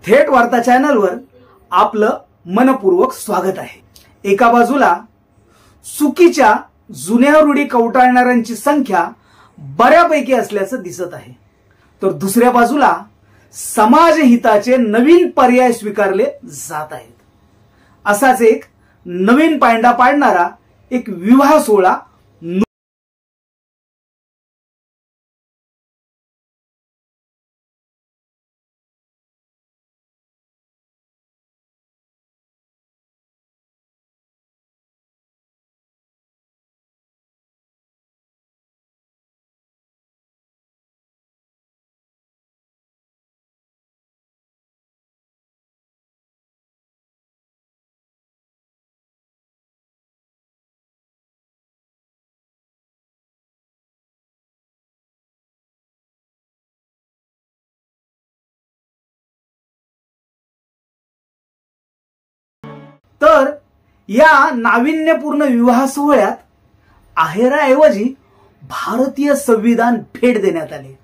थेट वार्ता चॅनलवर आपलं मनपूर्वक स्वागत आहे। एका बाजूला चुकीच्या जुन्या रूढी कवटाळणाऱ्यांची संख्या बऱ्यापैकी असल्याचं दिसत आहे, तर दुसऱ्या बाजूला समाजहिताचे नवीन पर्याय स्वीकारले जात आहेत। असाच एक नवीन पायंडा पाडणारा एक विवाह सोहळा तर या नाविन्यपूर्ण विवाह सोहळ्यात आहेराऐवजी भारतीय संविधान भेट देण्यात आले।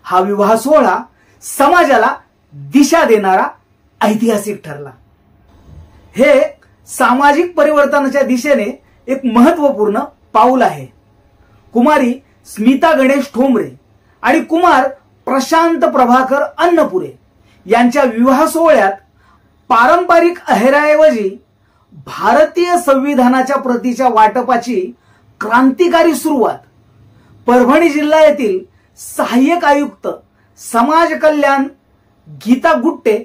हा विवाह सोहळा समाजाला दिशा देणारा ऐतिहासिक ठरला। हे सामाजिक परिवर्तनाच्या दिशेने एक महत्त्वपूर्ण पाऊल आहे। कुमारी स्मिता गणेश ठोंबरे आणि कुमार प्रशांत प्रभाकर अन्नपुरे यांच्या विवाह सोहळ्यात पारंपरिक आहेराऐवजी भारतीय संविधानाच्या प्रतीच्या वाटपाची क्रांतिकारी सुरुवात परभणी जिल्हा येथील सहाय्यक आयुक्त समाज कल्याण गीता गुट्टे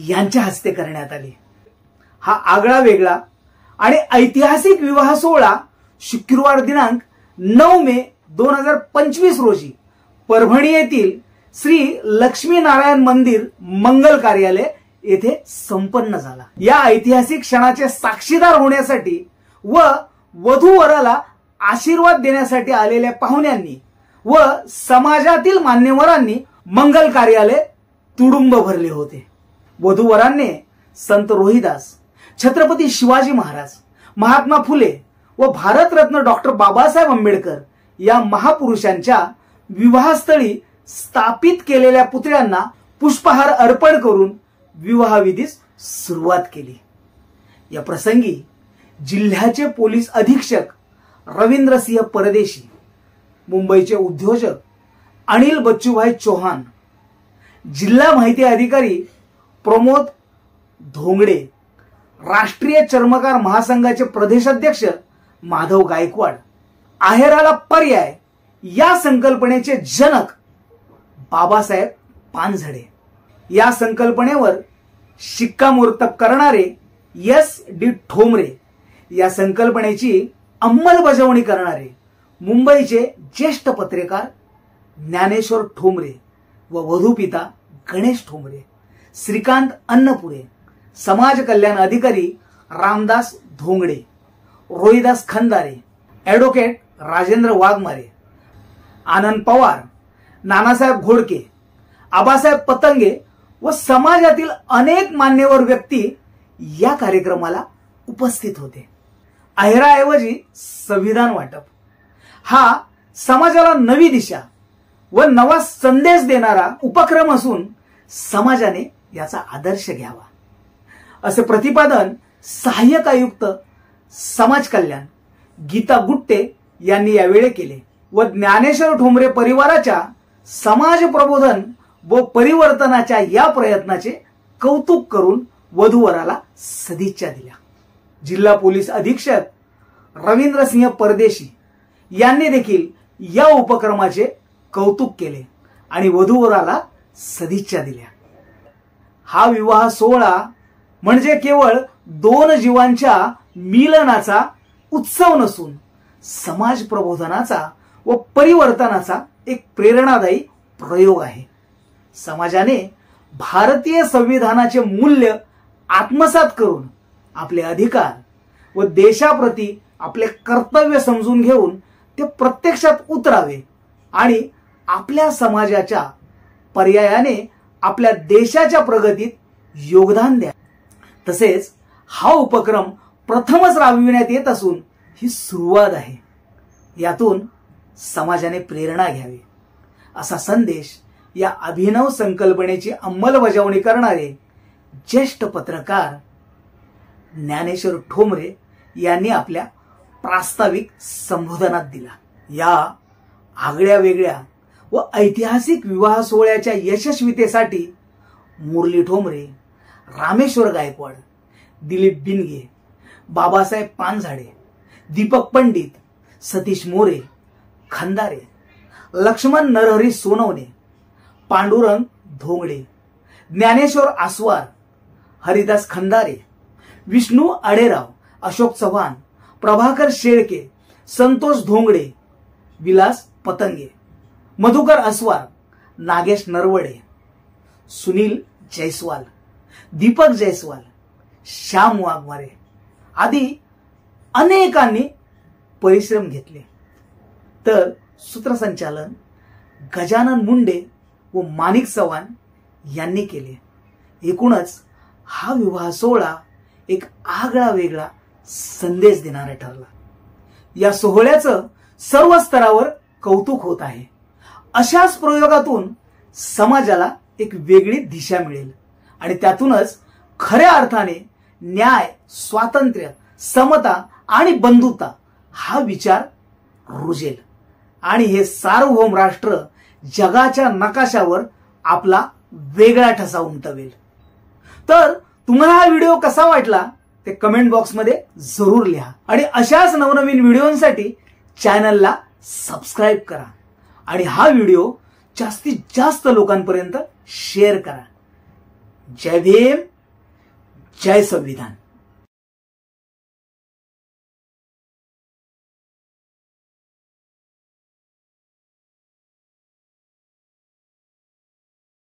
यांच्या हस्ते करण्यात आली। हा आगळा वेगळा आणि ऐतिहासिक विवाह सोहळा शुक्रवार दिनांक 9 मे 2025 रोजी परभणी येथील श्री लक्ष्मीनारायण मंदिर मंगल कार्यालय येथे संपन्न झाला। या ऐतिहासिक क्षणाचे साक्षीदार होण्यासाठी व वधूवराला आशीर्वाद देण्यासाठी आलेल्या पाहुण्यांनी व समाजातील मान्यवरांनी मंगल कार्यालय तुडुंब भरले होते। वधूवरांनी संत रोहिदास, छत्रपती शिवाजी महाराज, महात्मा फुले व भारतरत्न डॉक्टर बाबासाहेब आंबेडकर या महापुरुषांच्या विवाहस्थळी स्थापित केलेल्या पुतळ्यांना पुष्पहार अर्पण करून विवाहविधीस सुरुवात केली। या प्रसंगी जिल्ह्याचे पोलीस अधीक्षक रवींद्रसिंह परदेशी, मुंबईचे उद्योजक अनिल बच्चूभाई चौहान, जिल्हा माहिती अधिकारी प्रमोद धोंगडे, राष्ट्रीय चर्मकार महासंघाचे प्रदेशाध्यक्ष माधव गायकवाड, आहेराला पर्याय या संकल्पनेचे जनक बाबासाहेब पानझडे, या संकल्पनेवर शिक्कामोर्तब करणारे S.D. ठोंबरे, या संकल्पनेची अंमलबजावणी करणारे मुंबईचे ज्येष्ठ पत्रकार ज्ञानेश्वर ठोंबरे व वधूपिता गणेश ठोंबरे, श्रीकांत अन्नपुरे, समाज कल्याण अधिकारी रामदास धोंगडे, रोहिदास खंदारे, ॲडव्होकेट राजेंद्र वाघमारे, आनंद पवार, नानासाहेब घोडके, आबासाहेब पतंगे व समाजातील अनेक मान्यवर व्यक्ती या कार्यक्रमाला उपस्थित होते। आहेराऐवजी संविधान वाटप हा समाजाला नवी दिशा व नवा संदेश देणारा उपक्रम असून समाजाने याचा आदर्श घ्यावा, असे प्रतिपादन सहाय्यक आयुक्त समाज कल्याण गीता गुट्टे यांनी यावेळी केले व ज्ञानेश्वर ठोंबरे परिवाराच्या समाज प्रबोधन व परिवर्तनाच्या या प्रयत्नाचे कौतुक करून वधूवराला सदिच्छा दिल्या। जिल्हा पोलीस अधीक्षक रवींद्रसिंह परदेशी यांनी देखील या उपक्रमाचे कौतुक केले आणि वधूवराला सदिच्छा दिल्या। हा विवाह सोहळा म्हणजे केवळ दोन जीवांच्या मिलनाचा उत्सव नसून समाज प्रबोधनाचा व परिवर्तनाचा एक प्रेरणादायी प्रयोग आहे। समाजाने भारतीय संविधानाचे मूल्य आत्मसात करून आपले अधिकार व देशाप्रती आपले कर्तव्य समजून घेऊन ते प्रत्यक्षात उतरावे आणि आपल्या समाजाच्या पर्यायाने आपल्या देशाच्या प्रगतीत योगदान द्या। तसेच हा उपक्रम प्रथमच राबविण्यात येत असून ही सुरुवात आहे। यातून समाजाने प्रेरणा घ्यावी असा संदेश या अभिनव संकल्पनेची अंमलबजावणी करणारे ज्येष्ठ पत्रकार ज्ञानेश्वर ठोंबरे यांनी आपल्या प्रास्ताविक संबोधनात दिला। या आगळ्या वेगळ्या व ऐतिहासिक विवाह सोहळ्याच्या यशस्वीतेसाठी मुरली ठोंबरे, रामेश्वर गायकवाड, दिलीप बिनगे, बाबासाहेब पानझाडे, दीपक पंडित, सतीश मोरे, खंदारे, लक्ष्मण नरहरी सोनवणे, पांडुरंग धोंगडे, ज्ञानेश्वर आस्वार, हरिदास खंदारे, विष्णू आडेराव, अशोक चव्हाण, प्रभाकर शेळके, संतोष धोंगडे, विलास पतंगे, मधुकर अस्वार, नागेश नरवडे, सुनील जयस्वाल, दीपक जयस्वाल, श्याम वाघमारे आदी अनेकांनी परिश्रम घेतले। तर सूत्रसंचालन गजानन मुंडे व माणिक चव्हाण यांनी केले। एकूणच हा विवाह सोहळा एक आगळा वेगळा संदेश देणारा ठरला। या सोहळ्याचं सर्व स्तरावर कौतुक होत आहे। अशाच प्रयोगातून समाजाला एक वेगळी दिशा मिळेल आणि त्यातूनच खऱ्या अर्थाने न्याय, स्वातंत्र्य, समता आणि बंधुता हा विचार रुजेल आणि हे सार्वभौम राष्ट्र जगाच्या नकाशावर आपला वेगळा ठसा उमटवेल। तर तुम्हाला हा व्हिडिओ कसा वाटला ते कमेंट बॉक्समध्ये जरूर लिहा आणि अशाच नवनवीन व्हिडिओंसाठी चॅनलला सबस्क्राइब करा आणि हा व्हिडिओ जास्तीत जास्त लोकांपर्यंत शेअर करा। जय भीम, जय संविधान।